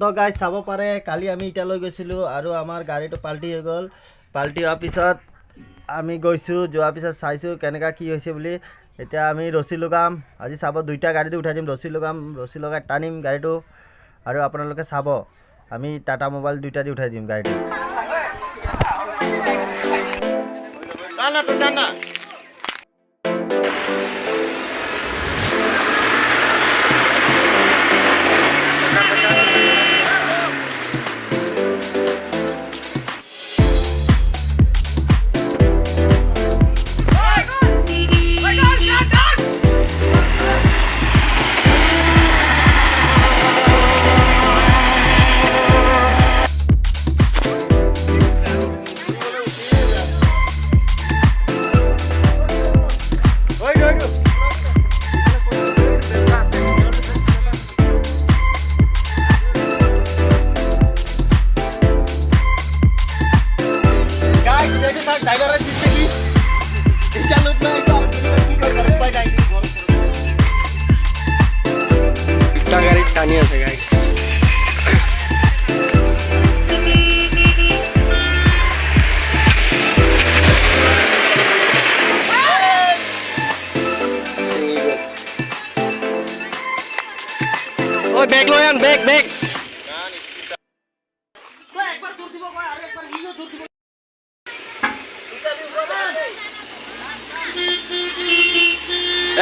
তো গাইজ চাব পাৰে কালি আমি ইটা লৈ গৈছিলোঁ আৰু আমাৰ গাড়ীটো পাল্টি হৈ গ'ল। পাল্টি হোৱাৰ পিছত আমি গৈছোঁ, যোৱাৰ পিছত চাইছোঁ কেনেকুৱা কি হৈছে বুলি। এতিয়া আমি ৰছী লগাম, আজি চাব দুইটা গাড়ীটো উঠাই দিম, ৰছী লগাম, ৰছী লগাই টানিম গাড়ীটো আৰু আপোনালোকে চাব আমি টাটা মোবাইল দুইটা দি উঠাই দিম গাড়ীটো। গাড়ি টানি আছে গাইস। ওই ব্যাগ লয় আন, ব্যাগ ব্যাগ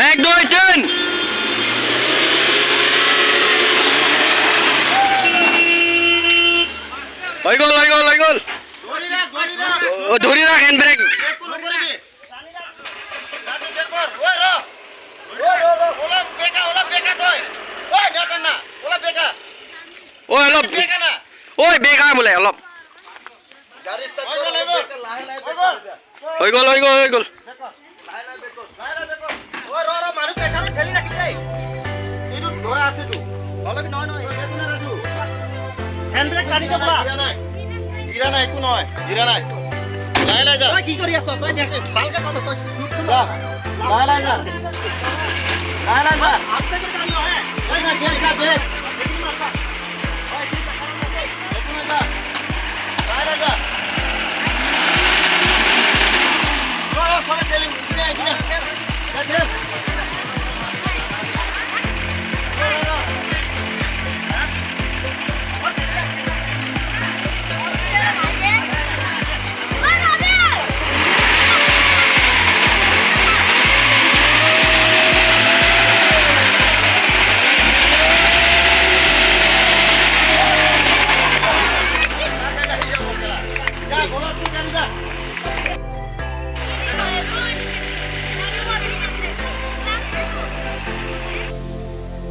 এক দুই তিন। হৈ গ'ল হৈ গ'ল হৈ গ'ল। ধৰি ৰাখ হেণ্ড ব্ৰেক। ঐ অলপ ঐ বেকা বোলে অলপ। হৈ গ'ল হৈ গ'ল হৈ গ'ল। কি কৰি আছ তই? ভালকে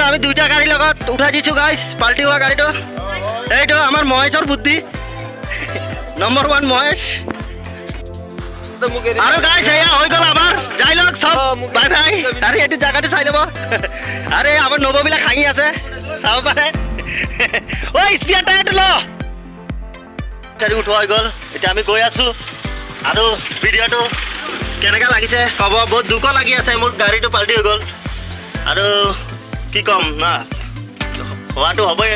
আমি দুইটা গাড়ীৰ লগত উঠাই দিছোঁ গাইজ পাল্টি হোৱা গাড়ীটো। এইটো আমাৰ মহেশৰ বুদ্ধি, নম্বৰ 1 মহেশ। আৰু গাইজ এয়া হৈ গ'ল আমাৰ, যাই লওক চব বাই বাই। আৰু এইটো জেগাটো চাই ল'ব। আৰু এই আমাৰ নববিলাক হাঁহি আছে, চাব পাৰে। ঐ স্পিয়াৰ টায়াৰটো ল। গাড়ী উঠোৱা হৈ গ'ল, এতিয়া আমি গৈ আছোঁ। আৰু ভিডিঅ'টো কেনেকৈ লাগিছে ক'ব। বহুত দুখ লাগি আছে, মোৰ গাড়ীটো পাল্টি হৈ গ'ল। আৰু কি ক'ম না, হোৱাটো হ'বই।